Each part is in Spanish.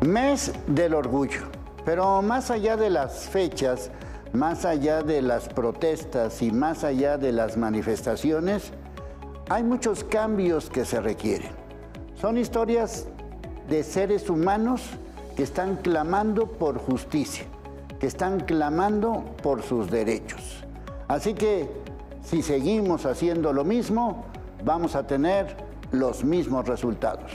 Mes del orgullo, pero más allá de las fechas, más allá de las protestas y más allá de las manifestaciones, hay muchos cambios que se requieren. Son historias de seres humanos que están clamando por justicia, que están clamando por sus derechos. Así que si seguimos haciendo lo mismo, vamos a tener los mismos resultados.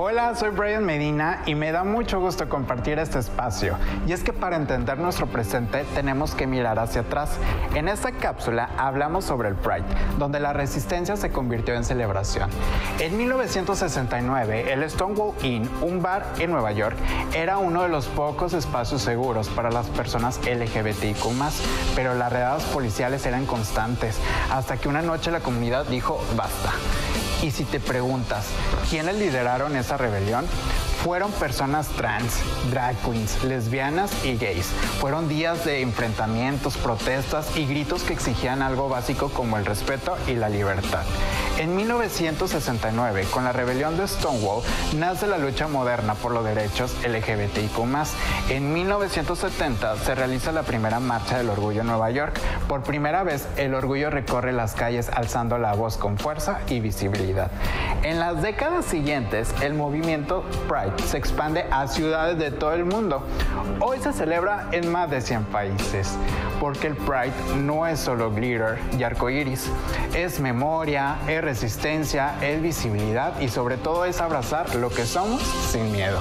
Hola, soy Brian Medina y me da mucho gusto compartir este espacio. Y es que para entender nuestro presente tenemos que mirar hacia atrás. En esta cápsula hablamos sobre el Pride, donde la resistencia se convirtió en celebración. En 1969, el Stonewall Inn, un bar en Nueva York, era uno de los pocos espacios seguros para las personas LGBTIQ+, pero las redadas policiales eran constantes, hasta que una noche la comunidad dijo basta. Y si te preguntas, ¿quiénes lideraron esa rebelión? Fueron personas trans, drag queens, lesbianas y gays. Fueron días de enfrentamientos, protestas y gritos que exigían algo básico como el respeto y la libertad. En 1969, con la rebelión de Stonewall, nace la lucha moderna por los derechos LGBTIQ+. En 1970 se realiza la primera marcha del orgullo en Nueva York. Por primera vez, el orgullo recorre las calles alzando la voz con fuerza y visibilidad. En las décadas siguientes, el movimiento Pride se expande a ciudades de todo el mundo. Hoy se celebra en más de 100 países, porque el Pride no es solo glitter y arcoíris, es memoria, es resistencia, es visibilidad y sobre todo es abrazar lo que somos sin miedo.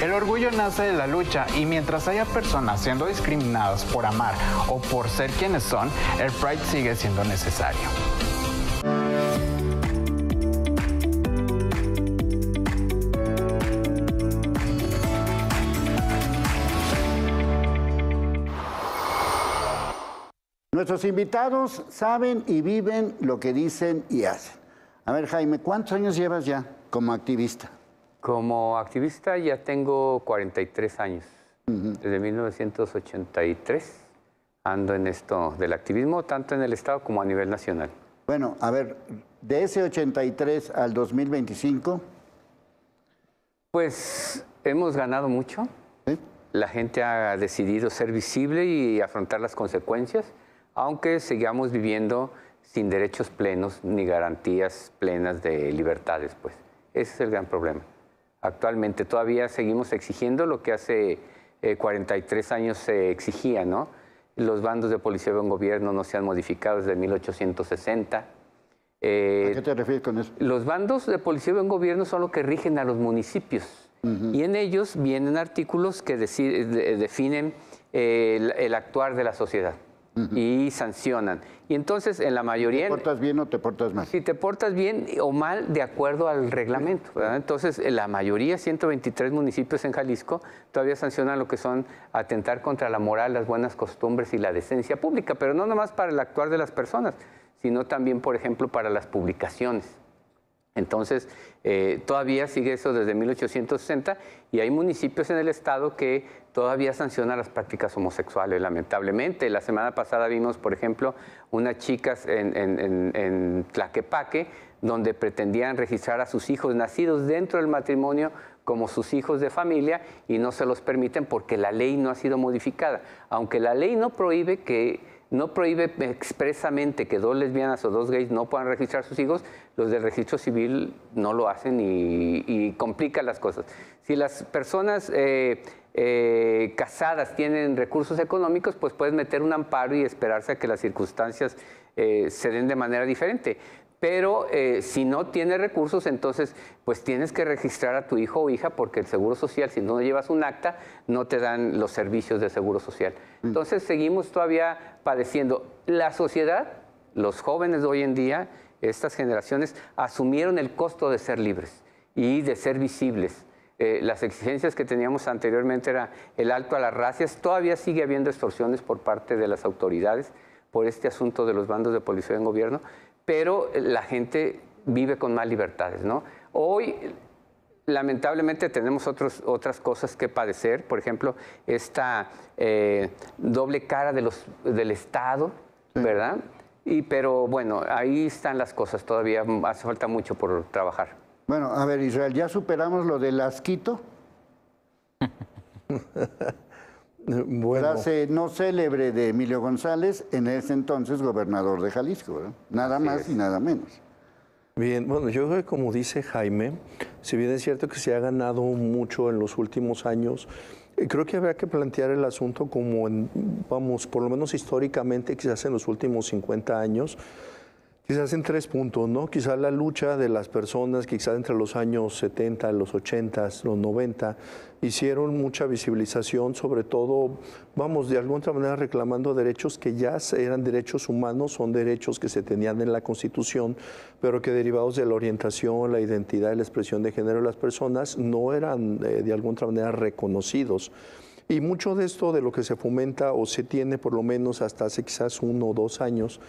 El orgullo nace de la lucha y mientras haya personas siendo discriminadas por amar o por ser quienes son, el Pride sigue siendo necesario. Nuestros invitados saben y viven lo que dicen y hacen. A ver, Jaime, ¿cuántos años llevas ya como activista? Como activista ya tengo 43 años. Desde 1983 ando en esto del activismo, tanto en el Estado como a nivel nacional. Bueno, a ver, de ese 83 al 2025... Pues hemos ganado mucho. ¿Sí? La gente ha decidido ser visible y afrontar las consecuencias, aunque sigamos viviendo sin derechos plenos ni garantías plenas de libertades, pues. Ese es el gran problema. Actualmente todavía seguimos exigiendo lo que hace 43 años se exigía, ¿no? Los bandos de policía de buen gobierno no se han modificado desde 1860. ¿A qué te refieres con eso? Los bandos de policía de buen gobierno son los que rigen a los municipios. Y en ellos vienen artículos que definen el actuar de la sociedad. Y sancionan. Y entonces, en la mayoría... ¿Te portas bien o te portas mal? Si te portas bien o mal, de acuerdo al reglamento, ¿verdad? Entonces, en la mayoría, 123 municipios en Jalisco, todavía sancionan lo que son atentar contra la moral, las buenas costumbres y la decencia pública, pero no nomás para el actuar de las personas, sino también, por ejemplo, para las publicaciones. Entonces, todavía sigue eso desde 1860 y hay municipios en el estado que todavía sancionan las prácticas homosexuales, lamentablemente. La semana pasada vimos, por ejemplo, unas chicas en Tlaquepaque, donde pretendían registrar a sus hijos nacidos dentro del matrimonio como sus hijos de familia y no se los permiten porque la ley no ha sido modificada. Aunque la ley no prohíbe expresamente que dos lesbianas o dos gays no puedan registrar sus hijos, los del registro civil no lo hacen y complican las cosas. Si las personas casadas tienen recursos económicos, pues puedes meter un amparo y esperarse a que las circunstancias se den de manera diferente. Pero si no tienes recursos, entonces pues tienes que registrar a tu hijo o hija porque el Seguro Social, si no llevas un acta, no te dan los servicios de Seguro Social. Entonces seguimos todavía padeciendo. La sociedad, los jóvenes de hoy en día, estas generaciones, asumieron el costo de ser libres y de ser visibles. Las exigencias que teníamos anteriormente era el alto a las racias. Todavía sigue habiendo extorsiones por parte de las autoridades por este asunto de los bandos de policía en gobierno, pero la gente vive con más libertades, ¿no? Hoy, lamentablemente, tenemos otras cosas que padecer, por ejemplo, esta doble cara del Estado, ¿verdad? Pero bueno, ahí están las cosas, todavía hace falta mucho por trabajar. Bueno, a ver, Israel, ¿ya superamos lo del asquito? Bueno. Frase no célebre de Emilio González, en ese entonces gobernador de Jalisco, ¿verdad? Nada más y nada menos. Bien, bueno, yo creo que como dice Jaime, si bien es cierto que se ha ganado mucho en los últimos años, creo que habría que plantear el asunto como, vamos, por lo menos históricamente, quizás en los últimos 50 años, quizás en 3 puntos, ¿no? Quizás la lucha de las personas, quizás entre los años 70, los 80, los 90, hicieron mucha visibilización, sobre todo, vamos, de alguna otra manera reclamando derechos que ya eran derechos humanos, son derechos que se tenían en la Constitución, pero que derivados de la orientación, la identidad y la expresión de género de las personas no eran de alguna otra manera reconocidos. Y mucho de esto, de lo que se fomenta o se tiene por lo menos hasta hace quizás 1 o 2 años,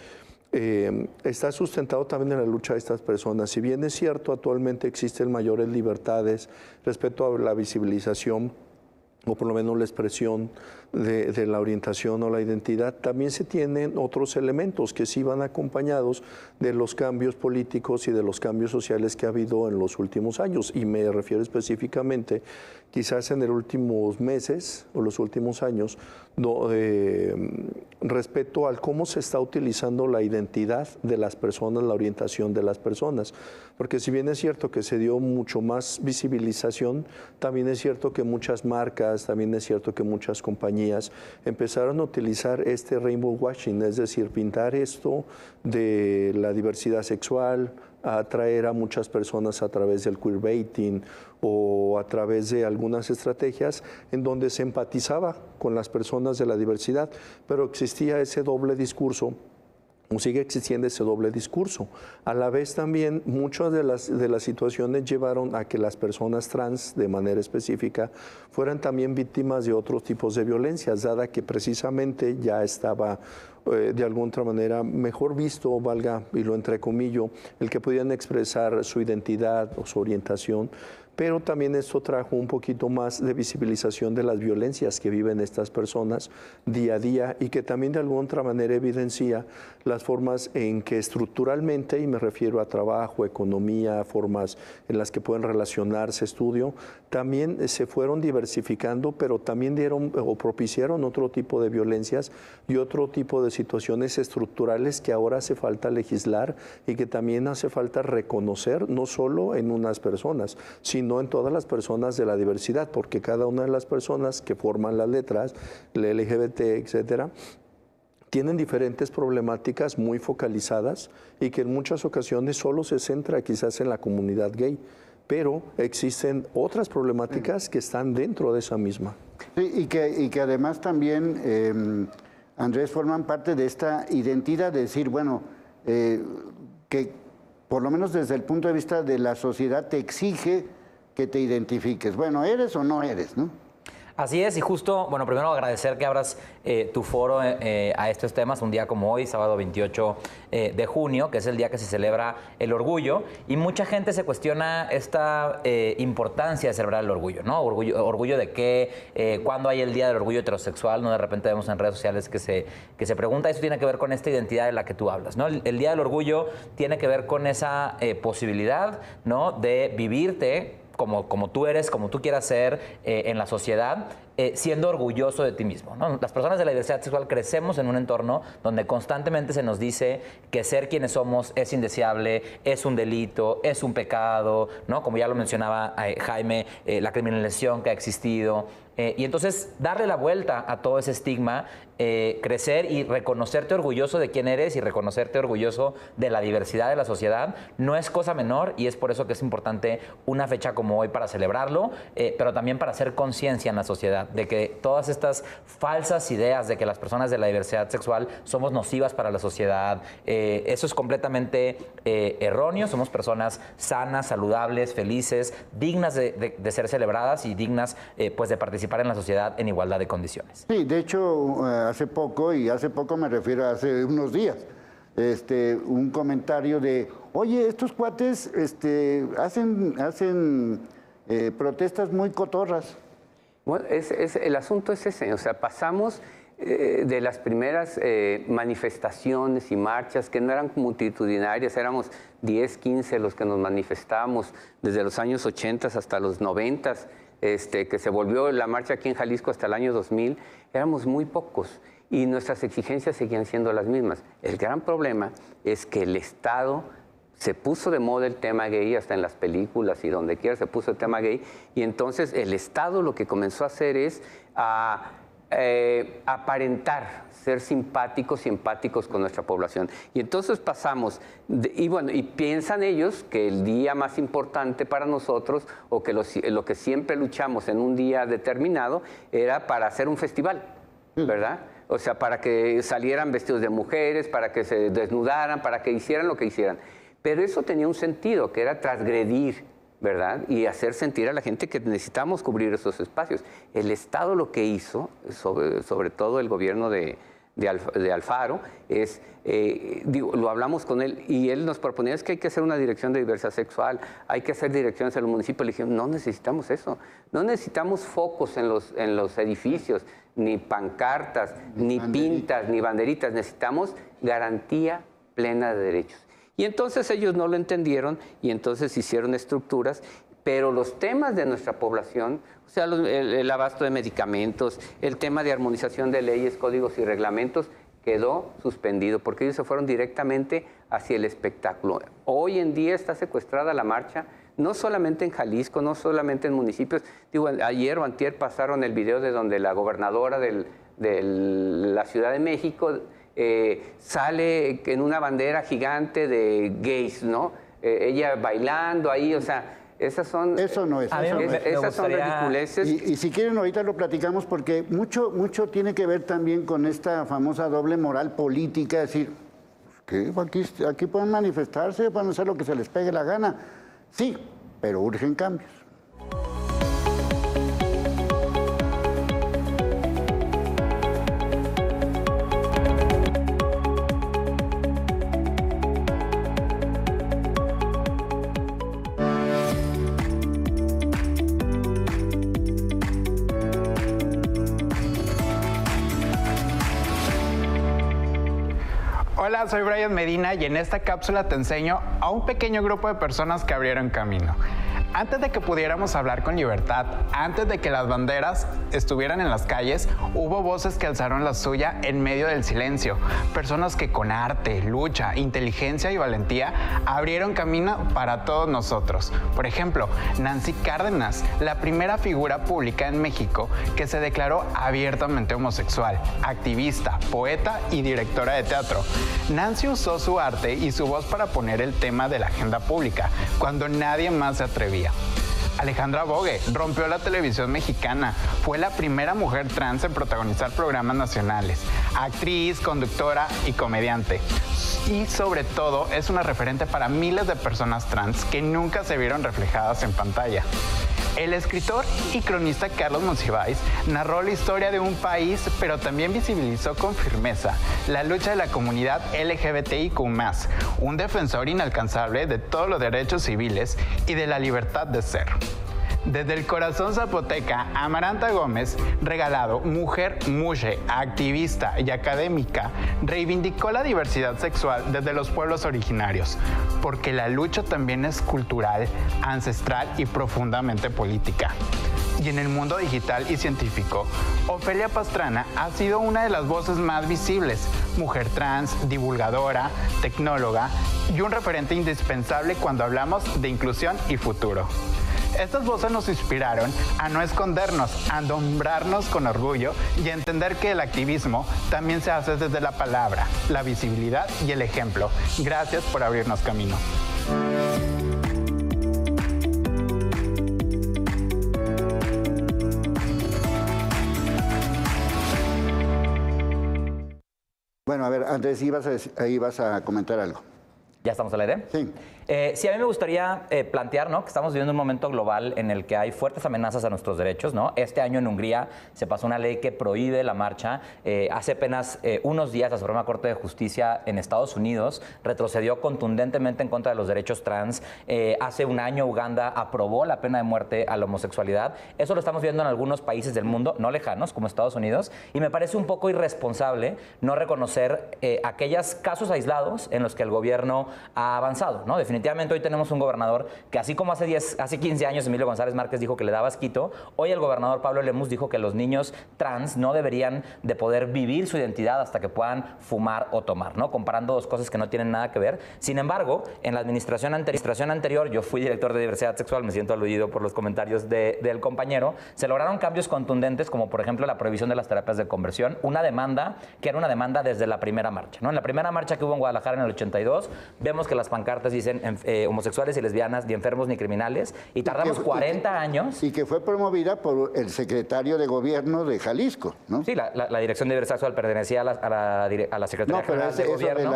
está sustentado también en la lucha de estas personas. Si bien es cierto, actualmente existen mayores libertades respecto a la visibilización o por lo menos la expresión de la orientación o la identidad, también se tienen otros elementos que sí van acompañados de los cambios políticos y de los cambios sociales que ha habido en los últimos años. Y me refiero específicamente, quizás en los últimos meses o los últimos años, respecto al cómo se está utilizando la identidad de las personas, la orientación de las personas. Porque si bien es cierto que se dio mucho más visibilización, también es cierto que muchas marcas, también es cierto que muchas compañías empezaron a utilizar este rainbow washing, es decir, pintar esto de la diversidad sexual, a atraer a muchas personas a través del queerbaiting o a través de algunas estrategias en donde se empatizaba con las personas de la diversidad, pero existía ese doble discurso. Sigue existiendo ese doble discurso. A la vez también muchas de las situaciones llevaron a que las personas trans de manera específica fueran también víctimas de otros tipos de violencias, dada que precisamente ya estaba de alguna otra manera mejor visto, valga y lo entrecomillo, el que podían expresar su identidad o su orientación, pero también esto trajo un poquito más de visibilización de las violencias que viven estas personas día a día y que también de alguna otra manera evidencia las formas en que estructuralmente, y me refiero a trabajo, economía, formas en las que pueden relacionarse, estudio, también se fueron diversificando, pero también dieron o propiciaron otro tipo de violencias y otro tipo de situaciones estructurales que ahora hace falta legislar y que también hace falta reconocer, no solo en unas personas, sino en todas las personas de la diversidad, porque cada una de las personas que forman las letras, la LGBT, etcétera, tienen diferentes problemáticas muy focalizadas y que en muchas ocasiones solo se centra quizás en la comunidad gay, pero existen otras problemáticas que están dentro de esa misma. Sí, y que además también, Andrés, forman parte de esta identidad de decir, bueno, que por lo menos desde el punto de vista de la sociedad te exige que te identifiques. Bueno, ¿eres o no eres, no? Así es, y justo, bueno, primero agradecer que abras tu foro a estos temas un día como hoy, sábado 28 de junio, que es el día que se celebra el orgullo, y mucha gente se cuestiona esta importancia de celebrar el orgullo, ¿no? ¿Orgullo de qué? ¿Cuándo hay el Día del Orgullo Heterosexual? ¿No? De repente vemos en redes sociales que se pregunta, eso tiene que ver con esta identidad de la que tú hablas, ¿no? El Día del Orgullo tiene que ver con esa posibilidad, ¿no? De vivirte como tú eres, como tú quieras ser en la sociedad, siendo orgulloso de ti mismo, ¿no? Las personas de la diversidad sexual crecemos en un entorno donde constantemente se nos dice que ser quienes somos es indeseable, es un delito, es un pecado, ¿no? Como ya lo mencionaba Jaime, la criminalización que ha existido. Y entonces darle la vuelta a todo ese estigma, crecer y reconocerte orgulloso de quién eres y reconocerte orgulloso de la diversidad de la sociedad no es cosa menor, y es por eso que es importante una fecha como hoy para celebrarlo, pero también para hacer conciencia en la sociedad de que todas estas falsas ideas de que las personas de la diversidad sexual somos nocivas para la sociedad, eso es completamente erróneo. Somos personas sanas, saludables, felices, dignas de ser celebradas y dignas pues de participar participar en la sociedad en igualdad de condiciones. Sí, de hecho, hace poco me refiero a hace unos días, un comentario de, oye, estos cuates hacen protestas muy cotorras. Bueno, el asunto es ese, o sea, pasamos de las primeras manifestaciones y marchas que no eran multitudinarias, éramos 10, 15 los que nos manifestábamos desde los años 80 hasta los 90, que se volvió la marcha aquí en Jalisco hasta el año 2000, éramos muy pocos y nuestras exigencias seguían siendo las mismas. El gran problema es que el Estado se puso de moda el tema gay, hasta en las películas y donde quiera se puso el tema gay, y entonces el Estado lo que comenzó a hacer es aparentar ser simpáticos y empáticos con nuestra población. Y entonces pasamos, y piensan ellos que el día más importante para nosotros, o que lo que siempre luchamos en un día determinado, era para hacer un festival, ¿verdad? O sea, para que salieran vestidos de mujeres, para que se desnudaran, para que hicieran lo que hicieran. Pero eso tenía un sentido, que era transgredir, ¿verdad? Y hacer sentir a la gente que necesitamos cubrir esos espacios. El Estado lo que hizo, sobre todo el gobierno de Alfaro, es, lo hablamos con él y él nos proponía, es que hay que hacer una dirección de diversidad sexual, hay que hacer direcciones en los municipios. Le dije, no necesitamos eso, no necesitamos focos en los edificios, ni pancartas, ni pintas, ni banderitas, necesitamos garantía plena de derechos. Y entonces ellos no lo entendieron y entonces hicieron estructuras, pero los temas de nuestra población, o sea, el abasto de medicamentos, el tema de armonización de leyes, códigos y reglamentos, quedó suspendido porque ellos se fueron directamente hacia el espectáculo. Hoy en día está secuestrada la marcha, no solamente en Jalisco, no solamente en municipios. Digo, ayer o antier pasaron el video de donde la gobernadora de la Ciudad de México sale en una bandera gigante de gays, ¿no? Ella bailando ahí, o sea, esas son... Eso no es. Esas son ridiculeces. Y si quieren, ahorita lo platicamos porque mucho tiene que ver también con esta famosa doble moral política, es decir, que aquí pueden manifestarse, pueden hacer lo que se les pegue la gana. Sí, pero urgen cambios. Hola, soy Brian Medina y en esta cápsula te enseño a un pequeño grupo de personas que abrieron camino. Antes de que pudiéramos hablar con libertad, antes de que las banderas estuvieran en las calles, hubo voces que alzaron la suya en medio del silencio. Personas que con arte, lucha, inteligencia y valentía abrieron camino para todos nosotros. Por ejemplo, Nancy Cárdenas, la primera figura pública en México que se declaró abiertamente homosexual, activista, poeta y directora de teatro. Nancy usó su arte y su voz para poner el tema de la agenda pública, cuando nadie más se atrevía. Alejandra Bogue rompió la televisión mexicana, fue la primera mujer trans en protagonizar programas nacionales, actriz, conductora y comediante. Y sobre todo es una referente para miles de personas trans que nunca se vieron reflejadas en pantalla. El escritor y cronista Carlos Monsiváis narró la historia de un país, pero también visibilizó con firmeza la lucha de la comunidad LGBTIQ+, un defensor inalcanzable de todos los derechos civiles y de la libertad de ser. Desde el corazón zapoteca, Amaranta Gómez, regalado, mujer mushe, activista y académica, reivindicó la diversidad sexual desde los pueblos originarios, porque la lucha también es cultural, ancestral y profundamente política. Y en el mundo digital y científico, Ofelia Pastrana ha sido una de las voces más visibles, mujer trans, divulgadora, tecnóloga y un referente indispensable cuando hablamos de inclusión y futuro. Estas voces nos inspiraron a no escondernos, a nombrarnos con orgullo y a entender que el activismo también se hace desde la palabra, la visibilidad y el ejemplo. Gracias por abrirnos camino. Bueno, a ver, Andrés, ibas a comentar algo. ¿Ya estamos al aire? Sí. Sí, a mí me gustaría plantear, ¿no?, que estamos viviendo un momento global en el que hay fuertes amenazas a nuestros derechos, ¿no? Este año en Hungría se pasó una ley que prohíbe la marcha. Hace apenas unos días la Suprema Corte de Justicia en Estados Unidos retrocedió contundentemente en contra de los derechos trans. Hace un año Uganda aprobó la pena de muerte a la homosexualidad. Eso lo estamos viendo en algunos países del mundo, no lejanos, como Estados Unidos, y me parece un poco irresponsable no reconocer aquellos casos aislados en los que el gobierno ha avanzado, ¿no? Definitivamente hoy tenemos un gobernador que, así como hace 15 años Emilio González Márquez dijo que le daba asquito, hoy el gobernador Pablo Lemus dijo que los niños trans no deberían de poder vivir su identidad hasta que puedan fumar o tomar, ¿no? Comparando dos cosas que no tienen nada que ver. Sin embargo, en la administración anterior, yo fui director de diversidad sexual, me siento aludido por los comentarios del compañero, se lograron cambios contundentes como, por ejemplo, la prohibición de las terapias de conversión, una demanda que era una demanda desde la primera marcha, ¿no? En la primera marcha que hubo en Guadalajara en el 82, vemos que las pancartas dicen homosexuales y lesbianas, ni enfermos ni criminales, y tardamos 40 años. Y que fue promovida por el secretario de gobierno de Jalisco, ¿no? Sí, la Dirección de Diversidad Sexual pertenecía a la Secretaría General de Gobierno.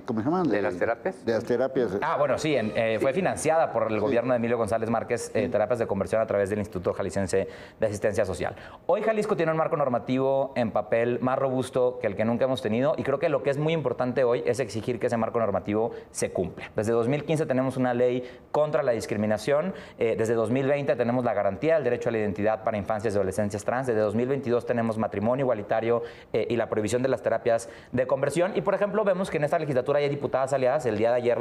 ¿Cómo se llaman? ¿De las terapias? De las terapias. Bueno, sí, fue financiada por el gobierno de Emilio González Márquez, terapias de conversión a través del Instituto Jalisciense de Asistencia Social. Hoy Jalisco tiene un marco normativo en papel más robusto que el que nunca hemos tenido, y creo que lo que es muy importante hoy es exigir que ese marco normativo se cumpla. Desde 2015 tenemos una ley contra la discriminación, desde 2020 tenemos la garantía del derecho a la identidad para infancias y adolescencias trans, desde 2022 tenemos matrimonio igualitario y la prohibición de las terapias de conversión, y por ejemplo vemos que en esta legislatura hay diputadas aliadas. El día de ayer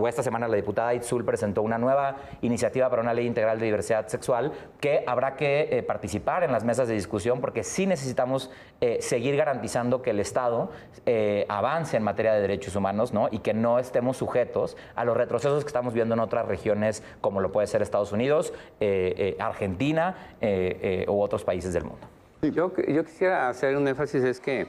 esta semana la diputada Itzul presentó una nueva iniciativa para una ley integral de diversidad sexual que habrá que participar en las mesas de discusión, porque sí necesitamos seguir garantizando que el Estado avance en materia de derechos humanos, ¿no? Y que no estemos sujetos a los retrocesos que estamos viendo en otras regiones, como lo puede ser Estados Unidos, Argentina u otros países del mundo. Yo quisiera hacer un énfasis, es que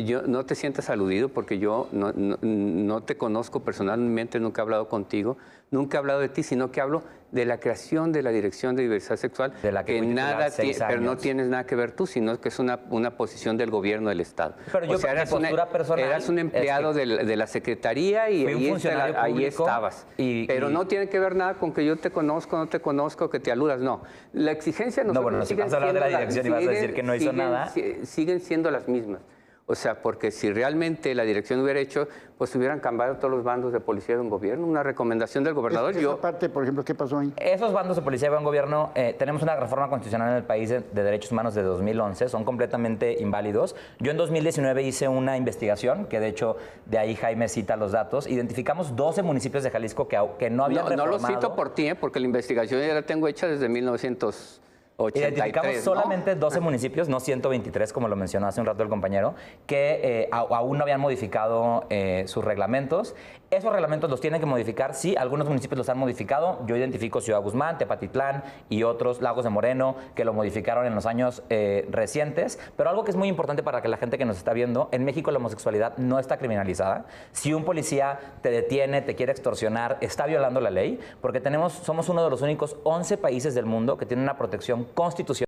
yo no te sientas aludido, porque yo no te conozco personalmente, nunca he hablado contigo, nunca he hablado de ti, sino que hablo de la creación de la Dirección de Diversidad Sexual, de la que nada pero no tienes nada que ver tú, sino que es una posición del gobierno del Estado. Pero yo, eras un empleado de la Secretaría y ahí estabas. Pero no tiene que ver nada con que yo te conozco, no te conozco, que te aludas, no. La exigencia no, bueno, si vas a hablar de la dirección y vas a decir que no hizo nada. Siguen siendo las mismas. O sea, porque si realmente la dirección hubiera hecho, pues hubieran cambiado todos los bandos de policía de un gobierno. Una recomendación del gobernador. Esa parte, por ejemplo, ¿qué pasó ahí? Esos bandos de policía de buen gobierno, tenemos una reforma constitucional en el país de derechos humanos de 2011, son completamente inválidos. Yo en 2019 hice una investigación, que de hecho de ahí Jaime cita los datos. Identificamos 12 municipios de Jalisco que no habían reformado. No lo cito por ti, porque la investigación ya la tengo hecha desde 1983. Identificamos solamente 12 municipios, no 123, como lo mencionó hace un rato el compañero, que aún no habían modificado sus reglamentos. Esos reglamentos los tienen que modificar, sí, algunos municipios los han modificado. Yo identifico Ciudad Guzmán, Tepatitlán y otros, Lagos de Moreno, que lo modificaron en los años recientes. Pero algo que es muy importante para que la gente que nos está viendo, en México la homosexualidad no está criminalizada. Si un policía te detiene, te quiere extorsionar, está violando la ley, porque somos uno de los únicos 11 países del mundo que tienen una protección constitucional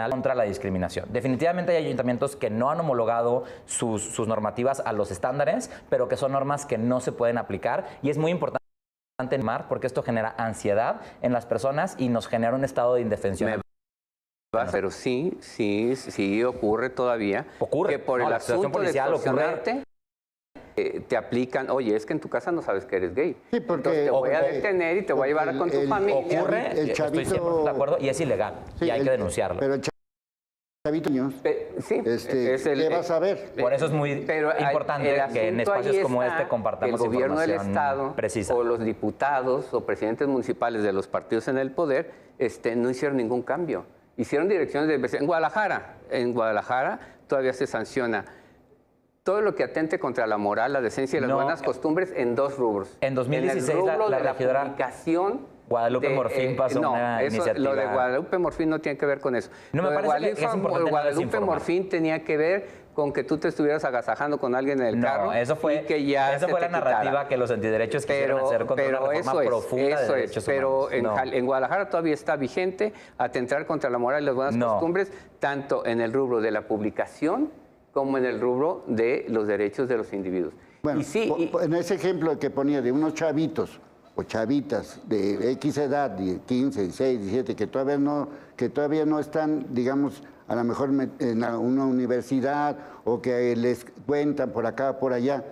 contra la discriminación. Definitivamente hay ayuntamientos que no han homologado sus normativas a los estándares, pero que son normas que no se pueden aplicar, y es muy importante porque esto genera ansiedad en las personas y nos genera un estado de indefensión. Pero sí ocurre todavía. Ocurre. Que por el asunto de extorsionarte, te aplican, oye, es que en tu casa no sabes que eres gay. Sí, porque entonces te voy a detener y te voy a llevar con tu familia. Ocurre, estoy 100% de acuerdo, y es ilegal, y hay que denunciarlo. Pero el chavito, sí, ¿qué vas a ver? Por eso es muy importante que en espacios como este compartamos el gobierno del información Estado precisa. O los diputados o presidentes municipales de los partidos en el poder no hicieron ningún cambio. Hicieron direcciones de... En Guadalajara todavía se sanciona todo lo que atente contra la moral, la decencia y las buenas costumbres en dos rubros. En 2016 en el rubro la de la regidora publicación Guadalupe Morfín pasó una iniciativa. Lo de Guadalupe Morfín no tiene que ver con eso. No, me parece que es importante Guadalupe Morfín tenía que ver con que tú te estuvieras agasajando con alguien en el carro. Eso fue, y que ya esa fue la narrativa que los antiderechos quisieron hacer contra una reforma profunda de derechos humanos. Pero en Guadalajara todavía está vigente atentar contra la moral y las buenas costumbres, tanto en el rubro de la publicación como en el rubro de los derechos de los individuos. Bueno, y sí, en ese ejemplo que ponía de unos chavitos o chavitas de X edad, de 15, 16, 17, que todavía no están, digamos, a lo mejor en una universidad o que les cuentan por acá, por allá,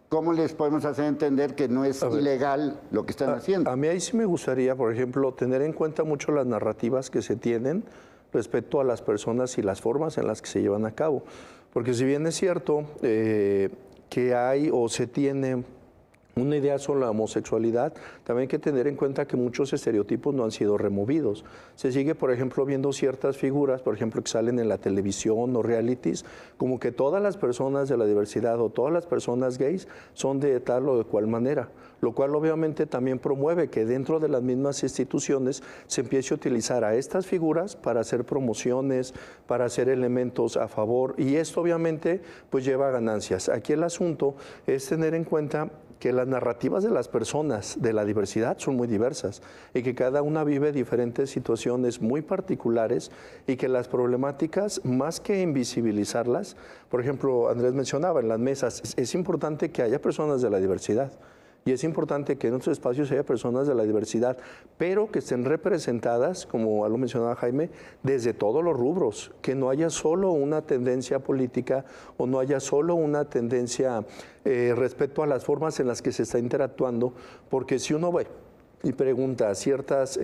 ¿cómo les podemos hacer entender que no es ilegal lo que están haciendo? A mí ahí sí me gustaría, por ejemplo, tener en cuenta mucho las narrativas que se tienen respecto a las personas y las formas en las que se llevan a cabo. Porque si bien es cierto que hay o se tiene una idea sobre la homosexualidad, también hay que tener en cuenta que muchos estereotipos no han sido removidos. Se sigue, por ejemplo, viendo ciertas figuras, por ejemplo, que salen en la televisión o realities, como que todas las personas de la diversidad o todas las personas gays son de tal o de cual manera, lo cual obviamente también promueve que dentro de las mismas instituciones se empiece a utilizar a estas figuras para hacer promociones, para hacer elementos a favor, y esto obviamente pues lleva a ganancias. Aquí el asunto es tener en cuenta que las narrativas de las personas de la diversidad son muy diversas y que cada una vive diferentes situaciones muy particulares y que las problemáticas, más que invisibilizarlas, por ejemplo, Andrés mencionaba en las mesas, es importante que haya personas de la diversidad. Y es importante que en otros espacios haya personas de la diversidad, pero que estén representadas, como lo mencionaba Jaime, desde todos los rubros, que no haya solo una tendencia política o no haya solo una tendencia respecto a las formas en las que se está interactuando, porque si uno ve y pregunta a ciertas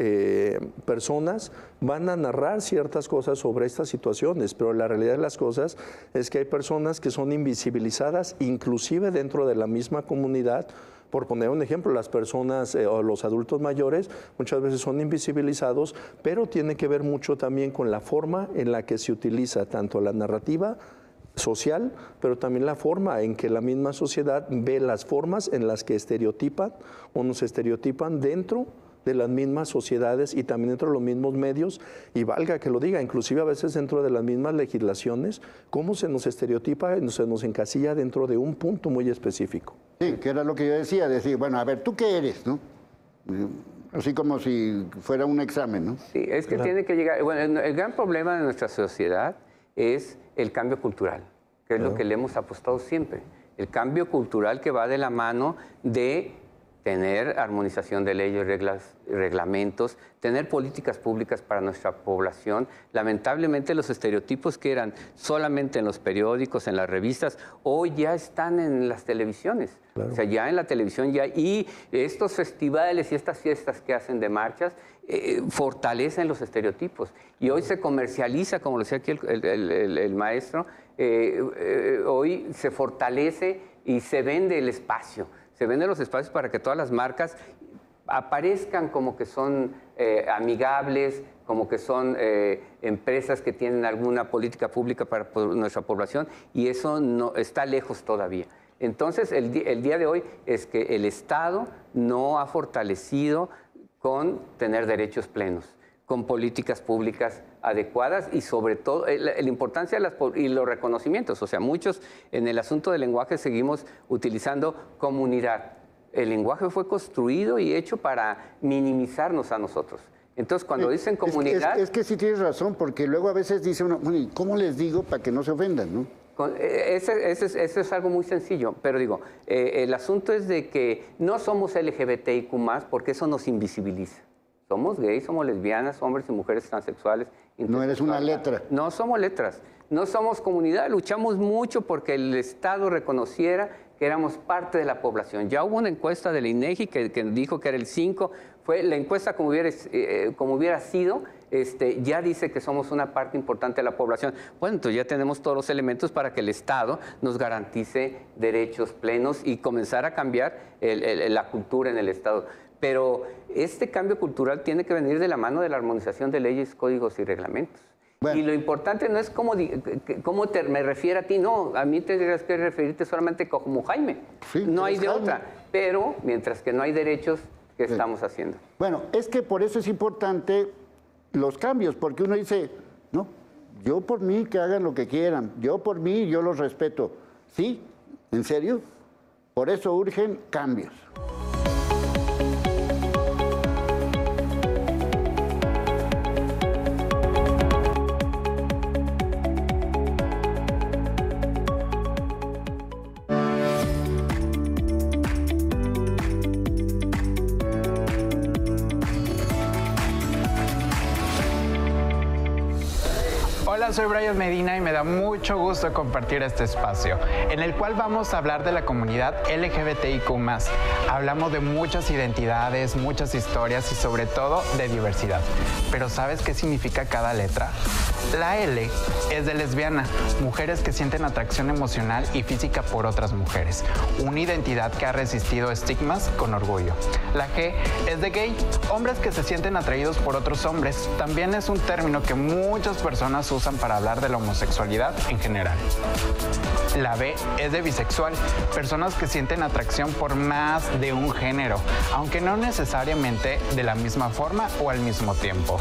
personas, van a narrar ciertas cosas sobre estas situaciones, pero la realidad de las cosas es que hay personas que son invisibilizadas, inclusive dentro de la misma comunidad. Por poner un ejemplo, las personas o los adultos mayores muchas veces son invisibilizados, pero tiene que ver mucho también con la forma en la que se utiliza tanto la narrativa social, pero también la forma en que la misma sociedad ve las formas en las que estereotipan o nos estereotipan dentro de las mismas sociedades y también dentro de los mismos medios, y valga que lo diga, inclusive a veces dentro de las mismas legislaciones, cómo se nos estereotipa y se nos encasilla dentro de un punto muy específico. Sí, que era lo que yo decía, decir, bueno, a ver, ¿tú qué eres, no? Así como si fuera un examen, ¿no? Sí, es que tiene que llegar, bueno, el gran problema de nuestra sociedad es el cambio cultural, que es lo que le hemos apostado siempre. El cambio cultural que va de la mano de tener armonización de leyes, reglas, reglamentos, tener políticas públicas para nuestra población. Lamentablemente los estereotipos que eran solamente en los periódicos, en las revistas, hoy ya están en las televisiones. Claro. O sea, ya en la televisión ya, y estos festivales y estas fiestas que hacen de marchas fortalecen los estereotipos. Y hoy se comercializa, como lo decía aquí el maestro, hoy se fortalece y se vende el espacio. Se venden los espacios para que todas las marcas aparezcan como que son amigables, como que son empresas que tienen alguna política pública para nuestra población, y eso no está lejos todavía. Entonces, el día de hoy es que el Estado no ha fortalecido con tener derechos plenos, con políticas públicas adecuadas y sobre todo la importancia y los reconocimientos. O sea, muchos en el asunto del lenguaje seguimos utilizando comunidad. El lenguaje fue construido y hecho para minimizarnos a nosotros. Entonces, cuando dicen comunidad... Es que sí tienes razón, porque luego a veces dice uno, bueno, ¿y cómo les digo para que no se ofendan, no? Ese es algo muy sencillo, pero digo, el asunto es de que no somos LGBTIQ+, porque eso nos invisibiliza. Somos gays, somos lesbianas, hombres y mujeres transexuales. No eres una letra. No somos letras, no somos comunidad. Luchamos mucho porque el Estado reconociera que éramos parte de la población. Ya hubo una encuesta del INEGI que dijo que era el 5. Fue la encuesta como hubiera sido, ya dice que somos una parte importante de la población. Bueno, entonces ya tenemos todos los elementos para que el Estado nos garantice derechos plenos y comenzar a cambiar la cultura en el Estado. Pero este cambio cultural tiene que venir de la mano de la armonización de leyes, códigos y reglamentos. Bueno. Y lo importante no es cómo me refiero a ti, no, a mí tendrías que referirte solamente como Jaime. Sí, no hay de Jaime. Otra. Pero mientras que no hay derechos, ¿qué estamos haciendo? Bueno, es que por eso es importante los cambios, porque uno dice, no, yo por mí que hagan lo que quieran, yo por mí, yo los respeto. ¿Sí? ¿En serio? Por eso urgen cambios. Hola, soy Brian Medina y me da mucho gusto compartir este espacio, en el cual vamos a hablar de la comunidad LGBTIQ+. Hablamos de muchas identidades, muchas historias y sobre todo de diversidad. Pero ¿sabes qué significa cada letra? La L es de lesbiana, mujeres que sienten atracción emocional y física por otras mujeres, una identidad que ha resistido estigmas con orgullo. La G es de gay, hombres que se sienten atraídos por otros hombres. También es un término que muchas personas usan para hablar de la homosexualidad en general. La B es de bisexual, personas que sienten atracción por más de un género, aunque no necesariamente de la misma forma o al mismo tiempo.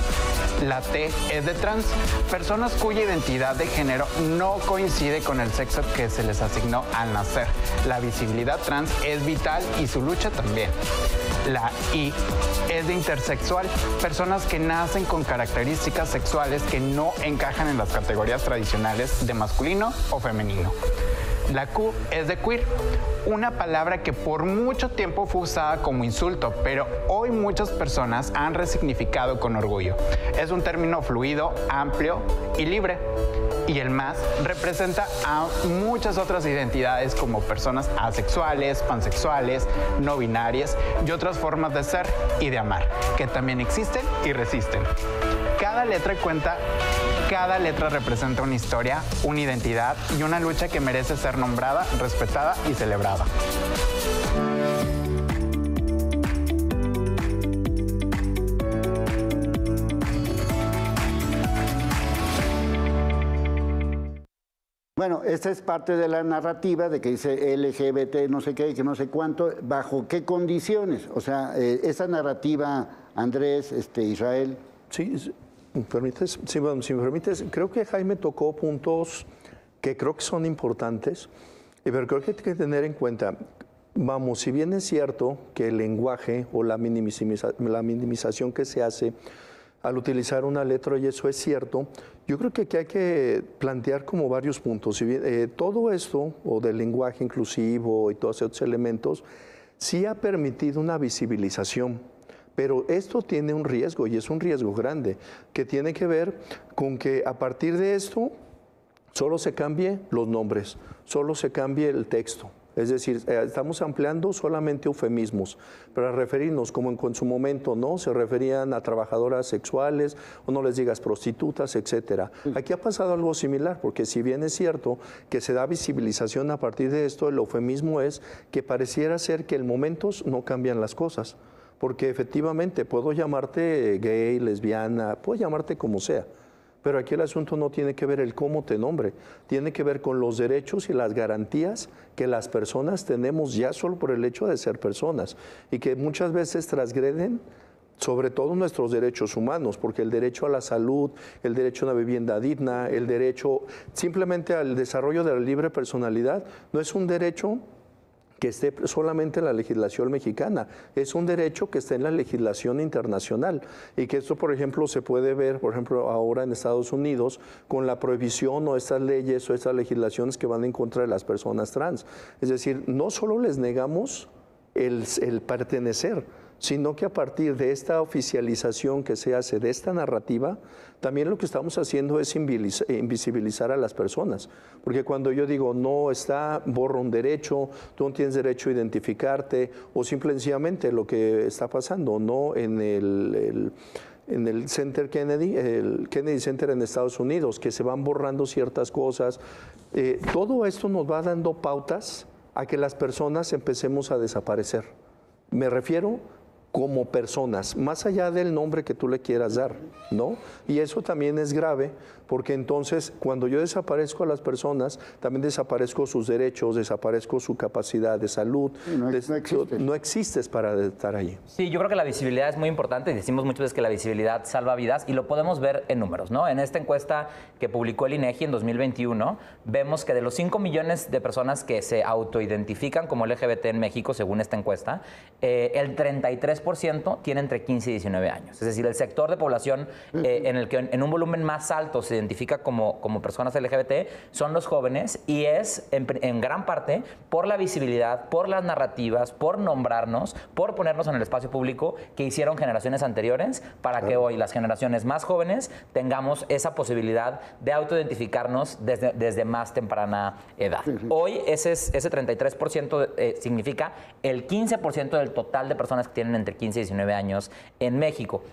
La T es de trans, personas cuya identidad de género no coincide con el sexo que se les asignó al nacer. La visibilidad trans es vital y su lucha también. La I es de intersexual, personas que nacen con características sexuales que no encajan en las categorías tradicionales de masculino o femenino. La Q es de queer, una palabra que por mucho tiempo fue usada como insulto, pero hoy muchas personas han resignificado con orgullo. Es un término fluido, amplio y libre. Y el más representa a muchas otras identidades como personas asexuales, pansexuales, no binarias y otras formas de ser y de amar, que también existen y resisten. Cada letra representa una historia, una identidad y una lucha que merece ser nombrada, respetada y celebrada. Bueno, esta es parte de la narrativa de que dice LGBT no sé qué, que no sé cuánto, bajo qué condiciones. O sea, esa narrativa, Andrés, Israel. Sí, si me permites, creo que Jaime tocó puntos que creo que son importantes, pero creo que hay que tener en cuenta, vamos, si bien es cierto que el lenguaje o la minimización que se hace al utilizar una letra, y eso es cierto, yo creo que aquí hay que plantear como varios puntos. Si bien, todo esto, o del lenguaje inclusivo y todos esos elementos, sí ha permitido una visibilización, pero esto tiene un riesgo, y es un riesgo grande, que tiene que ver con que a partir de esto solo se cambie los nombres, solo se cambie el texto. Es decir, estamos ampliando solamente eufemismos para referirnos, como en su momento, ¿no? Se referían a trabajadoras sexuales, o no les digas prostitutas, etcétera. Aquí ha pasado algo similar, porque si bien es cierto que se da visibilización a partir de esto, el eufemismo es que pareciera ser que en momentos no cambian las cosas, porque efectivamente puedo llamarte gay, lesbiana, puedo llamarte como sea. Pero aquí el asunto no tiene que ver el cómo te nombre, tiene que ver con los derechos y las garantías que las personas tenemos ya solo por el hecho de ser personas y que muchas veces transgreden sobre todo nuestros derechos humanos, porque el derecho a la salud, el derecho a una vivienda digna, el derecho simplemente al desarrollo de la libre personalidad, no es un derecho que esté solamente en la legislación mexicana, es un derecho que está en la legislación internacional y que esto, por ejemplo, se puede ver, por ejemplo, ahora en Estados Unidos con la prohibición o estas leyes o estas legislaciones que van en contra de las personas trans. Es decir, no solo les negamos el pertenecer, sino que a partir de esta oficialización que se hace de esta narrativa, también lo que estamos haciendo es invisibilizar a las personas. Porque cuando yo digo, no está, borra un derecho, tú no tienes derecho a identificarte, o simplemente lo que está pasando, ¿no? En el Center Kennedy, el Kennedy Center en Estados Unidos, que se van borrando ciertas cosas. Todo esto nos va dando pautas a que las personas empecemos a desaparecer. Me refiero como personas, más allá del nombre que tú le quieras dar, ¿no? Y eso también es grave, porque entonces cuando yo desaparezco a las personas, también desaparezco sus derechos, desaparezco su capacidad de salud, no existes para estar allí. Sí, yo creo que la visibilidad es muy importante, decimos muchas veces que la visibilidad salva vidas y lo podemos ver en números, ¿no? En esta encuesta que publicó el INEGI en 2021, vemos que de los 5 millones de personas que se autoidentifican como LGBT en México, según esta encuesta, el 33% 33% tiene entre 15 y 19 años. Es decir, el sector de población en el que en un volumen más alto se identifica como personas LGBT son los jóvenes, y es en gran parte por la visibilidad, por las narrativas, por nombrarnos, por ponernos en el espacio público que hicieron generaciones anteriores, para que hoy las generaciones más jóvenes tengamos esa posibilidad de autoidentificarnos desde más temprana edad. Hoy ese 33% significa el 15% del total de personas que tienen entre 15 y 19 años en México.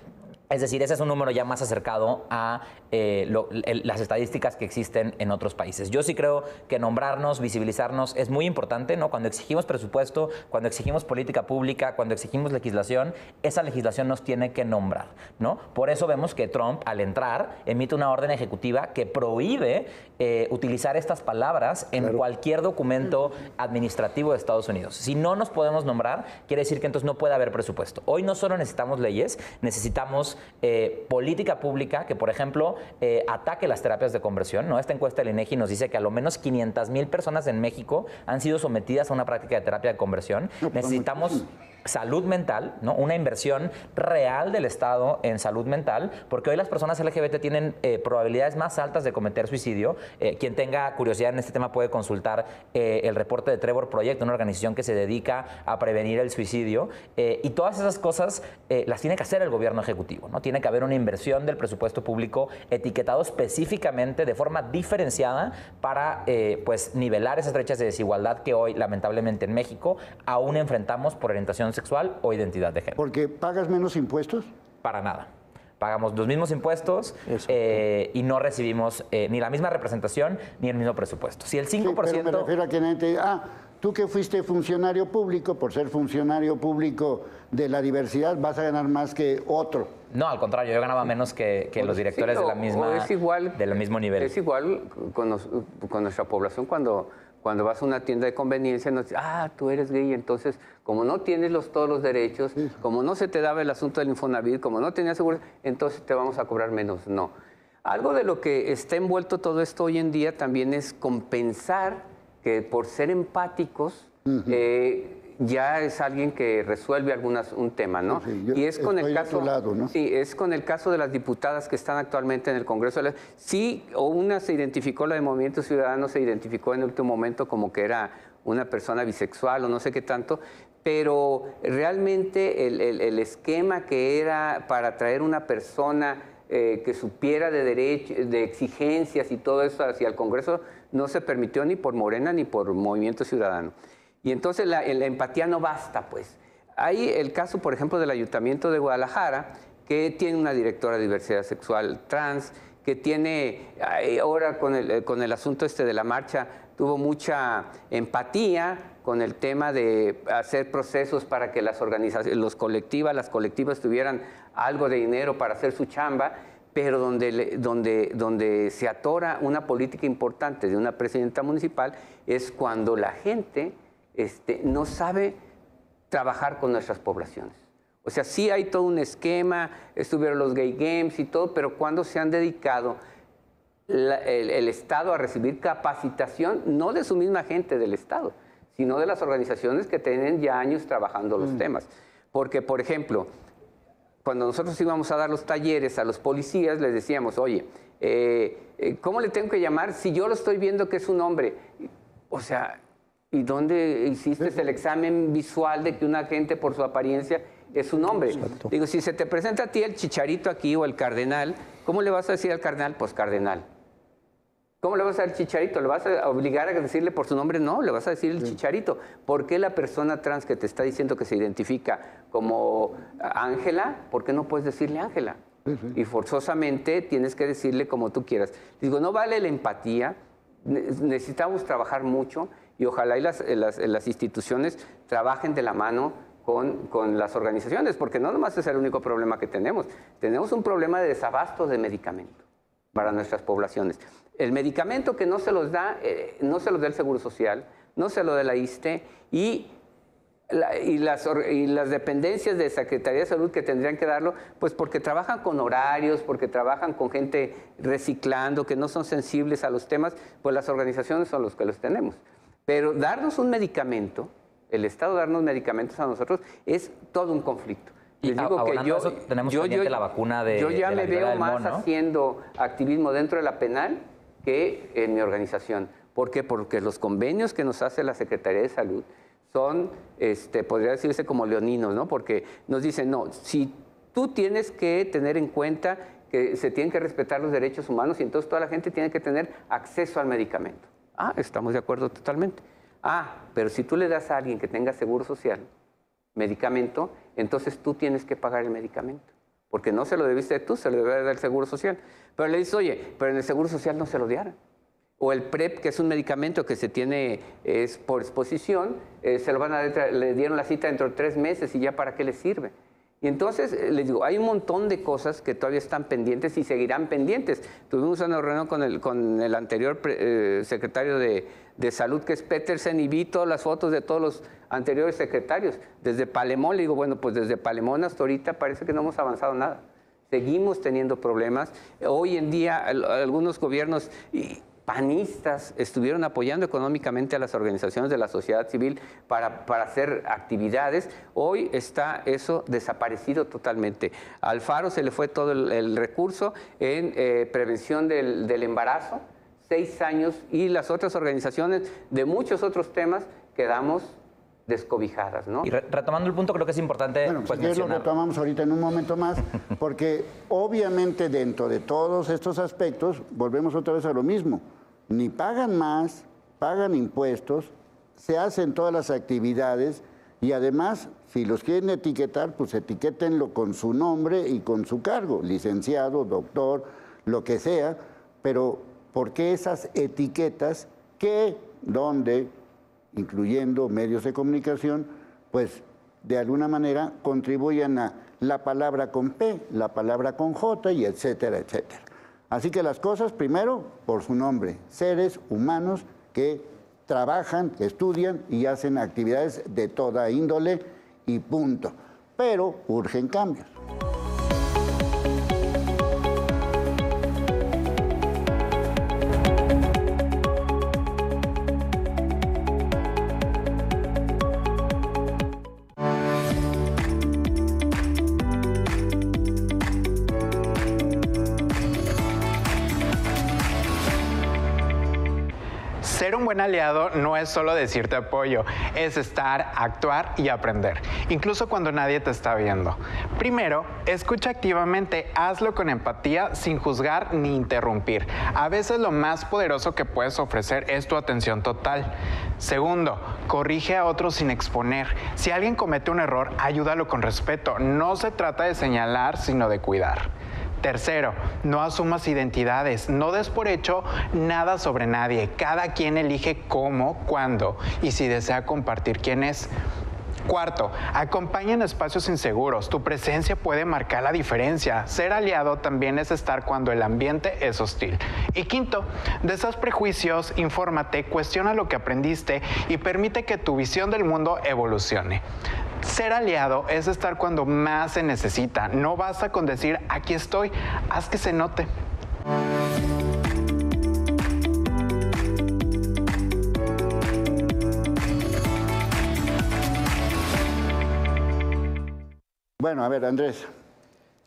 Es decir, ese es un número ya más acercado a las estadísticas que existen en otros países. Yo sí creo que nombrarnos, visibilizarnos es muy importante, ¿no? Cuando exigimos presupuesto, cuando exigimos política pública, cuando exigimos legislación, esa legislación nos tiene que nombrar, ¿no? Por eso vemos que Trump, al entrar, emite una orden ejecutiva que prohíbe utilizar estas palabras en cualquier documento administrativo de Estados Unidos. Si no nos podemos nombrar, quiere decir que entonces no puede haber presupuesto. Hoy no solo necesitamos leyes, necesitamos política pública que, por ejemplo, ataque las terapias de conversión, ¿no? Esta encuesta del INEGI nos dice que a lo menos 500,000 personas en México han sido sometidas a una práctica de terapia de conversión. Necesitamos salud mental, ¿no? Una inversión real del Estado en salud mental, porque hoy las personas LGBT tienen probabilidades más altas de cometer suicidio. Quien tenga curiosidad en este tema puede consultar el reporte de Trevor Project, una organización que se dedica a prevenir el suicidio, y todas esas cosas las tiene que hacer el gobierno ejecutivo, ¿no? Tiene que haber una inversión del presupuesto público etiquetado específicamente de forma diferenciada para pues nivelar esas brechas de desigualdad que hoy lamentablemente en México aún enfrentamos por orientación sexual o identidad de género. ¿Porque pagas menos impuestos? Para nada. Pagamos los mismos impuestos y no recibimos ni la misma representación ni el mismo presupuesto. Si el 5%... Sí, pero me refiero a que nadie te diga, tú que fuiste funcionario público, por ser funcionario público de la diversidad, vas a ganar más que otro. No, al contrario, yo ganaba menos que los directores de la misma, del mismo nivel. Es igual con nuestra población cuando vas a una tienda de conveniencia, nos dicen, tú eres gay, entonces, como no tienes todos los derechos, como no se te daba el asunto del Infonavit, como no tenías seguridad, entonces te vamos a cobrar menos. No. Algo de lo que está envuelto todo esto hoy en día también es compensar que por ser empáticos, ya es alguien que resuelve un tema, ¿no? Sí, y es con el caso, lado, ¿no? Sí, es con el caso de las diputadas que están actualmente en el Congreso. Sí, una se identificó, la de Movimiento Ciudadano se identificó en el último momento como que era una persona bisexual o no sé qué tanto, pero realmente el esquema que era para traer una persona que supiera de derecho, de exigencias y todo eso hacia el Congreso no se permitió ni por Morena ni por Movimiento Ciudadano. Y entonces la empatía no basta, pues. Hay el caso, por ejemplo, del Ayuntamiento de Guadalajara, que tiene una directora de diversidad sexual trans, que tiene, ahora con el asunto de la marcha, tuvo mucha empatía con el tema de hacer procesos para que las organizaciones, las colectivas tuvieran algo de dinero para hacer su chamba, pero donde se atora una política importante de una presidenta municipal es cuando la gente no sabe trabajar con nuestras poblaciones. O sea, sí hay todo un esquema, estuvieron los Gay Games y todo, pero cuando se han dedicado el Estado a recibir capacitación, no de su misma gente del Estado, sino de las organizaciones que tienen ya años trabajando los temas. Porque, por ejemplo, cuando nosotros íbamos a dar los talleres a los policías, les decíamos, oye, ¿cómo le tengo que llamar si yo lo estoy viendo que es un hombre? O sea, ¿y dónde hiciste el examen visual de que un agente por su apariencia es un hombre? Exacto. Digo, si se te presenta a ti el Chicharito aquí o el Cardenal, ¿cómo le vas a decir al Cardenal? Pues Cardenal. ¿Cómo le vas a decir Chicharito? ¿Le vas a obligar a decirle por su nombre? No, le vas a decir el Chicharito. ¿Por qué la persona trans que te está diciendo que se identifica como Ángela, por qué no puedes decirle Ángela? Y forzosamente tienes que decirle como tú quieras. Digo, no vale la empatía, necesitamos trabajar mucho y ojalá y las instituciones trabajen de la mano con las organizaciones, porque no nomás es el único problema que tenemos. Tenemos un problema de desabasto de medicamento para nuestras poblaciones. El medicamento que no se los da el Seguro Social, no se lo da la ISSSTE y las dependencias de Secretaría de Salud que tendrían que darlo, pues porque trabajan con horarios, porque trabajan con gente reciclando, que no son sensibles a los temas, pues las organizaciones son los que los tenemos. Pero darnos un medicamento, el Estado darnos medicamentos a nosotros, es todo un conflicto. Les digo que yo, eso, tenemos pendiente la vacuna de yo ya de la me viruela veo del más mono. haciendo activismo dentro de la penal que en mi organización. ¿Por qué? Porque los convenios que nos hace la Secretaría de Salud son, podría decirse como leoninos, ¿no? Porque nos dicen, no, si tú tienes que tener en cuenta que se tienen que respetar los derechos humanos y entonces toda la gente tiene que tener acceso al medicamento. Ah, estamos de acuerdo totalmente. Ah, pero si tú le das a alguien que tenga seguro social medicamento, entonces tú tienes que pagar el medicamento. Porque no se lo debiste tú, se lo debe dar el Seguro Social. Pero le dices, oye, pero en el Seguro Social no se lo dieron. O el PrEP, que es un medicamento que se tiene es por exposición, se lo van a dar, le dieron la cita dentro de 3 meses y ya para qué le sirve. Y entonces, les digo, hay un montón de cosas que todavía están pendientes y seguirán pendientes. Tuvimos una reunión con el anterior secretario de Salud, que es Petersen, y vi todas las fotos de todos los anteriores secretarios. Desde Palemón, le digo, bueno, pues desde Palemón hasta ahorita parece que no hemos avanzado nada. Seguimos teniendo problemas. Hoy en día, algunos gobiernos panistas estuvieron apoyando económicamente a las organizaciones de la sociedad civil para hacer actividades. Hoy está eso desaparecido totalmente. Al Faro se le fue todo el recurso en prevención del embarazo, 6 años, y las otras organizaciones de muchos otros temas quedamos descobijadas, ¿no? Y retomando el punto, creo que es importante Bueno, pues lo mencionar. retomamos ahorita en un momento más, porque obviamente dentro de todos estos aspectos volvemos otra vez a lo mismo. Ni pagan más, pagan impuestos, se hacen todas las actividades y además, si los quieren etiquetar, pues etiquétenlo con su nombre y con su cargo, licenciado, doctor, lo que sea, pero ¿por qué esas etiquetas que, donde, incluyendo medios de comunicación, pues de alguna manera contribuyen a la palabra con P, la palabra con J y etcétera, etcétera? Así que las cosas, primero, por su nombre, seres humanos que trabajan, que estudian y hacen actividades de toda índole y punto. Pero urgen cambios. Ser un buen aliado no es solo decirte apoyo, es estar, actuar y aprender, incluso cuando nadie te está viendo. Primero, escucha activamente, hazlo con empatía, sin juzgar ni interrumpir. A veces lo más poderoso que puedes ofrecer es tu atención total. Segundo, corrige a otros sin exponer. Si alguien comete un error, ayúdalo con respeto. No se trata de señalar, sino de cuidar. Tercero, no asumas identidades, no des por hecho nada sobre nadie. Cada quien elige cómo, cuándo y si desea compartir quién es. Cuarto, acompaña en espacios inseguros. Tu presencia puede marcar la diferencia. Ser aliado también es estar cuando el ambiente es hostil. Y quinto, deshaz prejuicios, infórmate, cuestiona lo que aprendiste y permite que tu visión del mundo evolucione. Ser aliado es estar cuando más se necesita. No basta con decir, aquí estoy, haz que se note. Bueno, a ver, Andrés.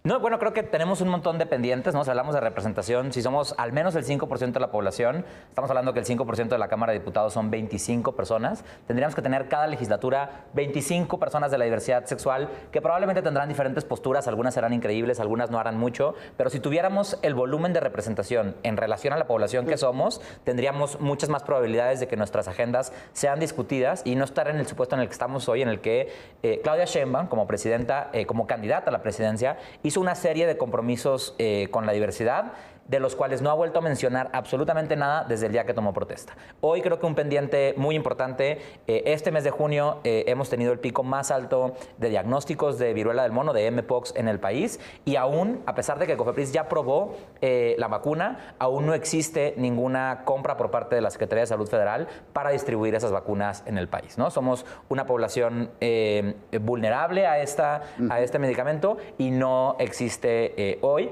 No, bueno, creo que tenemos un montón de pendientes, ¿no? Si hablamos de representación, si somos al menos el 5% de la población, estamos hablando que el 5% de la Cámara de Diputados son 25 personas, tendríamos que tener cada legislatura 25 personas de la diversidad sexual que probablemente tendrán diferentes posturas, algunas serán increíbles, algunas no harán mucho, pero si tuviéramos el volumen de representación en relación a la población que somos, tendríamos muchas más probabilidades de que nuestras agendas sean discutidas y no estar en el supuesto en el que estamos hoy, en el que Claudia Sheinbaum, como presidenta, como candidata a la presidencia, hizo una serie de compromisos con la diversidad, de los cuales no ha vuelto a mencionar absolutamente nada desde el día que tomó protesta. Hoy creo que un pendiente muy importante, este mes de junio hemos tenido el pico más alto de diagnósticos de viruela del mono, de Mpox en el país, y aún, a pesar de que COFEPRIS ya aprobó la vacuna, aún no existe ninguna compra por parte de la Secretaría de Salud Federal para distribuir esas vacunas en el país, ¿no? Somos una población vulnerable a este medicamento y no existe hoy.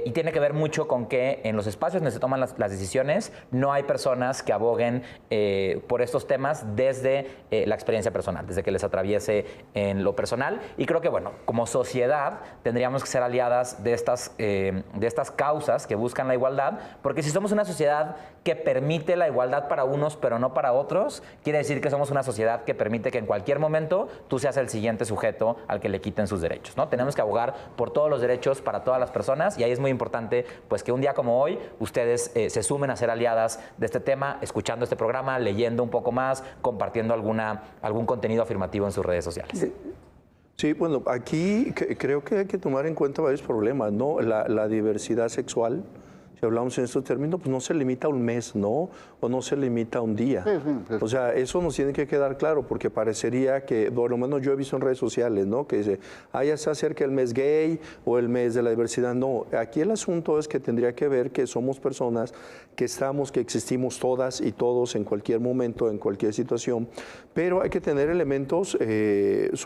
y tiene que ver mucho con que en los espacios donde se toman las decisiones no hay personas que aboguen por estos temas desde la experiencia personal, desde que les atraviese en lo personal. Y creo que, bueno, como sociedad tendríamos que ser aliadas de estas causas que buscan la igualdad, porque si somos una sociedad que permite la igualdad para unos pero no para otros, quiere decir que somos una sociedad que permite que en cualquier momento tú seas el siguiente sujeto al que le quiten sus derechos, ¿no? Tenemos que abogar por todos los derechos para todas las personas, y ahí es muy importante pues que un día como hoy ustedes se sumen a ser aliadas de este tema, escuchando este programa, leyendo un poco más, compartiendo algún contenido afirmativo en sus redes sociales. Sí, bueno, aquí creo que hay que tomar en cuenta varios problemas, ¿no? La diversidad sexual, si hablamos en estos términos, pues no se limita a un mes, ¿no? O no se limita a un día. Sí. O sea, eso nos tiene que quedar claro, porque parecería que, por lo menos yo he visto en redes sociales, ¿no? Que dice, ya se acerca el mes gay o el mes de la diversidad. No, aquí el asunto es que tendría que ver que somos personas que existimos todas y todos en cualquier momento, en cualquier situación, pero hay que tener elementos,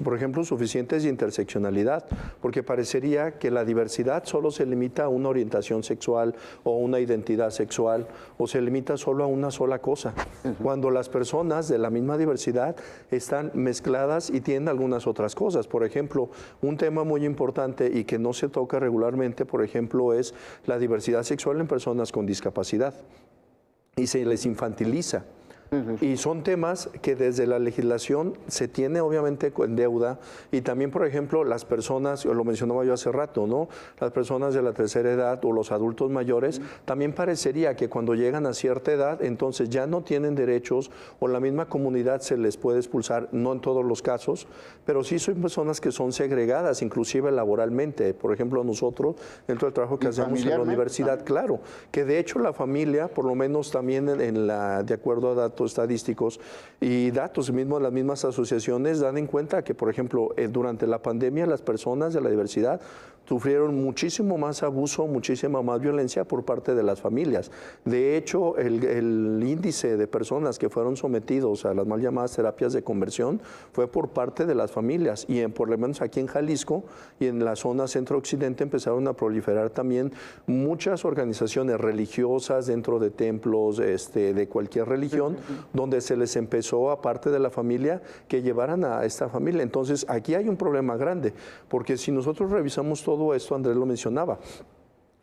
por ejemplo, suficientes de interseccionalidad, porque parecería que la diversidad solo se limita a una orientación sexual o una identidad sexual, o se limita solo a una sola cosa, cuando las personas de la misma diversidad están mezcladas y tienen algunas otras cosas. Por ejemplo, un tema muy importante y que no se toca regularmente, por ejemplo, es la diversidad sexual en personas con discapacidad, y se les infantiliza. Y son temas que desde la legislación se tiene obviamente en deuda, y también, por ejemplo, las personas, lo mencionaba yo hace rato, ¿no? Las personas de la tercera edad o los adultos mayores, también parecería que cuando llegan a cierta edad, entonces ya no tienen derechos, o la misma comunidad se les puede expulsar, no en todos los casos, pero sí son personas que son segregadas, inclusive laboralmente. Por ejemplo, nosotros, dentro del trabajo que hacemos en la universidad, claro, que de hecho la familia, por lo menos también de acuerdo a datos estadísticos y datos mismos, las mismas asociaciones dan en cuenta que, por ejemplo, durante la pandemia las personas de la diversidad sufrieron muchísimo más abuso, muchísima más violencia por parte de las familias. De hecho, el índice de personas que fueron sometidos a las mal llamadas terapias de conversión fue por parte de las familias, y por lo menos aquí en Jalisco y en la zona centro-occidente empezaron a proliferar también muchas organizaciones religiosas dentro de templos de cualquier religión, donde se les empezó, aparte de la familia, que llevaran a esta familia. Entonces, aquí hay un problema grande, porque si nosotros revisamos todo esto, Andrés lo mencionaba,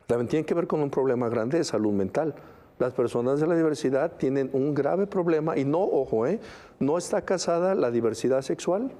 también tiene que ver con un problema grande de salud mental. Las personas de la diversidad tienen un grave problema, y no, ojo, no está casada la diversidad sexual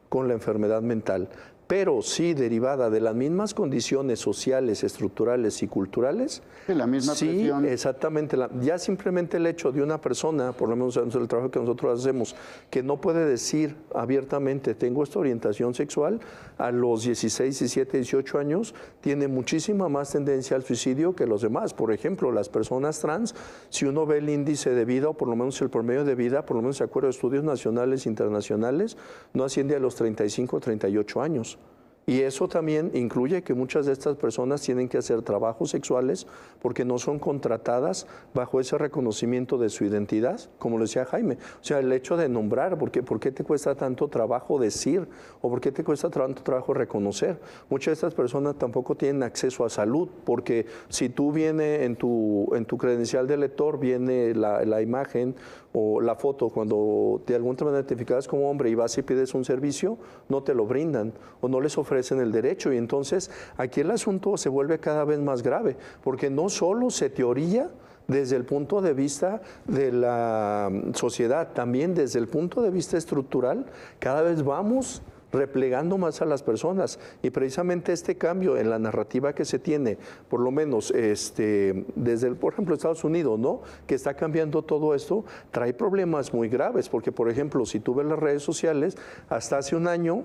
con la enfermedad mental, pero sí derivada de las mismas condiciones sociales, estructurales y culturales. Sí, la misma presión. Sí, exactamente. Ya simplemente el hecho de una persona, por lo menos en el trabajo que nosotros hacemos, que no puede decir abiertamente, tengo esta orientación sexual, a los 16, 17, 18 años, tiene muchísima más tendencia al suicidio que los demás. Por ejemplo, las personas trans, si uno ve el índice de vida, o por lo menos el promedio de vida, por lo menos de acuerdo a estudios nacionales e internacionales, no asciende a los 35, 38 años. Y eso también incluye que muchas de estas personas tienen que hacer trabajos sexuales porque no son contratadas bajo ese reconocimiento de su identidad, como lo decía Jaime. O sea, el hecho de nombrar, ¿por qué te cuesta tanto trabajo decir? ¿O por qué te cuesta tanto trabajo reconocer? Muchas de estas personas tampoco tienen acceso a salud, porque si tú viene en tu credencial de lector, viene la imagen o la foto, cuando de alguna manera te identificas como hombre y vas y pides un servicio, no te lo brindan o no les ofrecen el derecho. Y entonces aquí el asunto se vuelve cada vez más grave, porque no solo se teoría desde el punto de vista de la sociedad, también desde el punto de vista estructural, cada vez vamos replegando más a las personas, y precisamente este cambio en la narrativa que se tiene, por lo menos desde, por ejemplo, Estados Unidos, ¿no?, que está cambiando todo esto, trae problemas muy graves, porque, por ejemplo, si tú ves las redes sociales, hasta hace un año,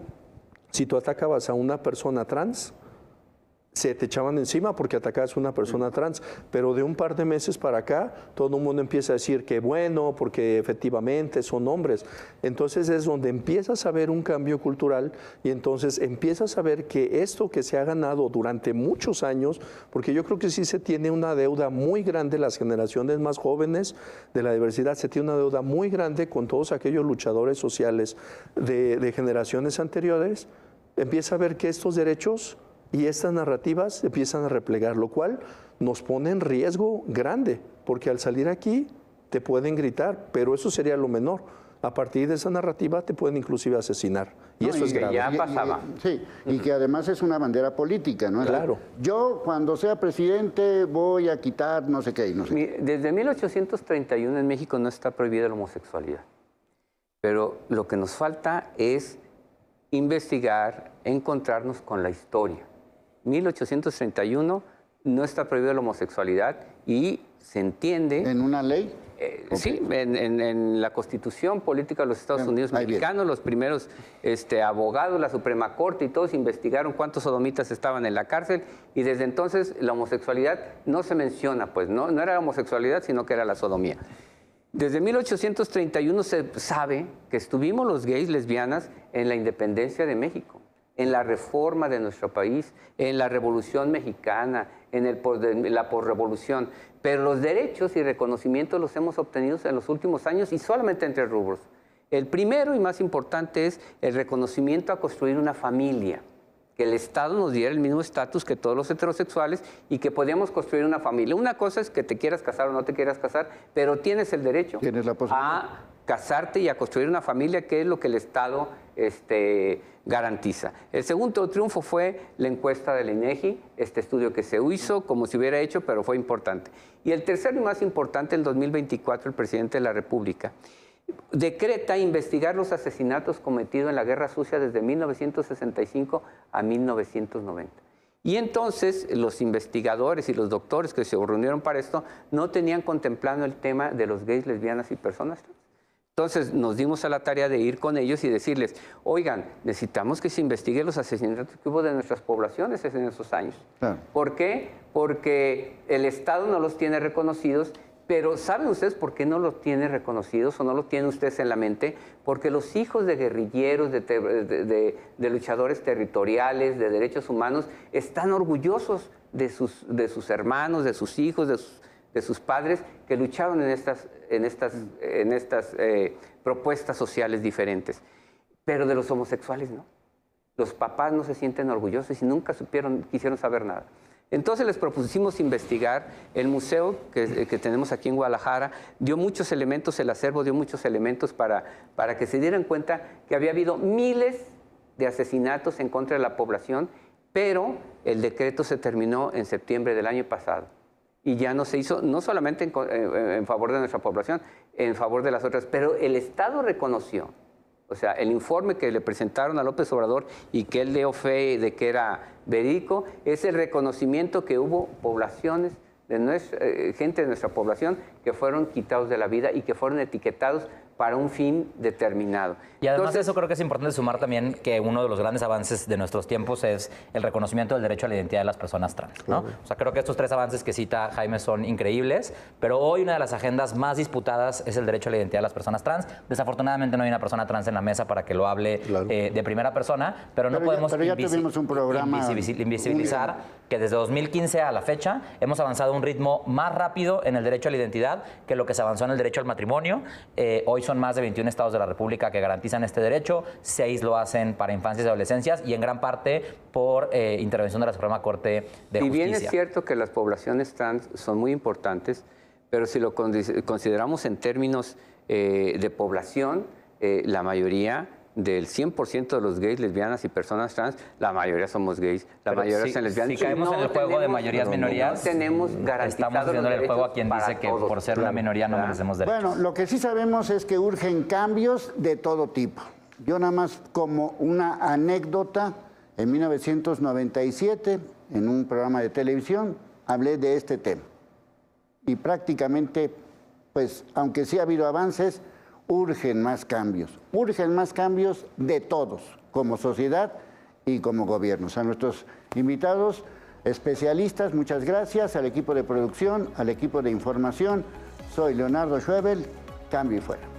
si tú atacabas a una persona trans, se te echaban encima porque atacabas a una persona trans, pero de un par de meses para acá, todo el mundo empieza a decir que bueno, porque efectivamente son hombres. Entonces es donde empiezas a ver un cambio cultural, y entonces empiezas a ver que esto que se ha ganado durante muchos años, porque yo creo que sí se tiene una deuda muy grande, las generaciones más jóvenes de la diversidad, se tiene una deuda muy grande con todos aquellos luchadores sociales de generaciones anteriores, empieza a ver que estos derechos y estas narrativas se empiezan a replegar, lo cual nos pone en riesgo grande, porque al salir aquí te pueden gritar, pero eso sería lo menor. A partir de esa narrativa te pueden inclusive asesinar. Y eso es grave. Ya pasaba. Sí, y que además es una bandera política, ¿no? Claro. Yo, cuando sea presidente, voy a quitar no sé qué y no sé qué. Desde 1831 en México no está prohibida la homosexualidad. Pero lo que nos falta es investigar, encontrarnos con la historia. 1831 no está prohibida la homosexualidad y se entiende... ¿En una ley? Sí, en la Constitución Política de los Estados Unidos Mexicanos, los primeros abogados, la Suprema Corte y todos investigaron cuántos sodomitas estaban en la cárcel y desde entonces la homosexualidad no se menciona, pues no era la homosexualidad, sino que era la sodomía. Desde 1831 se sabe que estuvimos los gays, lesbianas en la independencia de México, en la reforma de nuestro país, en la Revolución Mexicana, en la posrevolución. Pero los derechos y reconocimientos los hemos obtenido en los últimos años y solamente en 3 rubros. El primero y más importante es el reconocimiento a construir una familia, que el Estado nos diera el mismo estatus que todos los heterosexuales y que podíamos construir una familia. Una cosa es que te quieras casar o no te quieras casar, pero tienes el derecho a casarte y a construir una familia, que es lo que el Estado garantiza. El segundo triunfo fue la encuesta del INEGI, este estudio que se hizo como si hubiera hecho, pero fue importante. Y el tercero y más importante, en 2024, el presidente de la República decreta investigar los asesinatos cometidos en la Guerra Sucia desde 1965 a 1990. Y entonces los investigadores y los doctores que se reunieron para esto no tenían contemplado el tema de los gays, lesbianas y personas trans. Entonces nos dimos a la tarea de ir con ellos y decirles, oigan, necesitamos que se investiguen los asesinatos que hubo de nuestras poblaciones en esos años. Claro. ¿Por qué? Porque el Estado no los tiene reconocidos, pero ¿saben ustedes por qué no los tiene reconocidos o no los tienen ustedes en la mente? Porque los hijos de guerrilleros, de luchadores territoriales, de derechos humanos, están orgullosos de sus hermanos, de sus hijos, de sus padres que lucharon en estas propuestas sociales diferentes. Pero de los homosexuales no. Los papás no se sienten orgullosos y nunca quisieron saber nada. Entonces les propusimos investigar. El museo que tenemos aquí en Guadalajara dio muchos elementos, el acervo dio muchos elementos para que se dieran cuenta que había habido miles de asesinatos en contra de la población, pero el decreto se terminó en septiembre del año pasado. Y ya no se hizo, no solamente en favor de nuestra población, en favor de las otras, pero el Estado reconoció, o sea, el informe que le presentaron a López Obrador y que él dio fe de que era verídico, es el reconocimiento que hubo poblaciones, gente de nuestra población que fueron quitados de la vida y que fueron etiquetados para un fin determinado. Y además de eso creo que es importante sumar también que uno de los grandes avances de nuestros tiempos es el reconocimiento del derecho a la identidad de las personas trans, ¿no? Claro. O sea, creo que estos 3 avances que cita Jaime son increíbles, pero hoy una de las agendas más disputadas es el derecho a la identidad de las personas trans. Desafortunadamente no hay una persona trans en la mesa para que lo hable de primera persona, pero no podemos invisibilizar que desde 2015 a la fecha hemos avanzado a un ritmo más rápido en el derecho a la identidad que lo que se avanzó en el derecho al matrimonio. Hoy son más de 21 estados de la República que garantizan este derecho, 6 lo hacen para infancias y adolescencias y en gran parte por intervención de la Suprema Corte de Justicia. Si bien es cierto que las poblaciones trans son muy importantes, pero si lo consideramos en términos de población, la mayoría del 100% de los gays, lesbianas y personas trans, la mayoría somos gays, la mayoría son lesbianas. Si caemos en el juego de mayorías, minorías, no tenemos garantizado estamos viendo el juego a quien dice que por ser una minoría no merecemos derechos. Bueno, lo que sí sabemos es que urgen cambios de todo tipo. Yo nada más como una anécdota, en 1997, en un programa de televisión, hablé de este tema. Y prácticamente, pues, aunque sí ha habido avances, urgen más cambios de todos, como sociedad y como gobiernos. A nuestros invitados especialistas, muchas gracias, al equipo de producción, al equipo de información. Soy Leonardo Schwebel, cambio y fuera.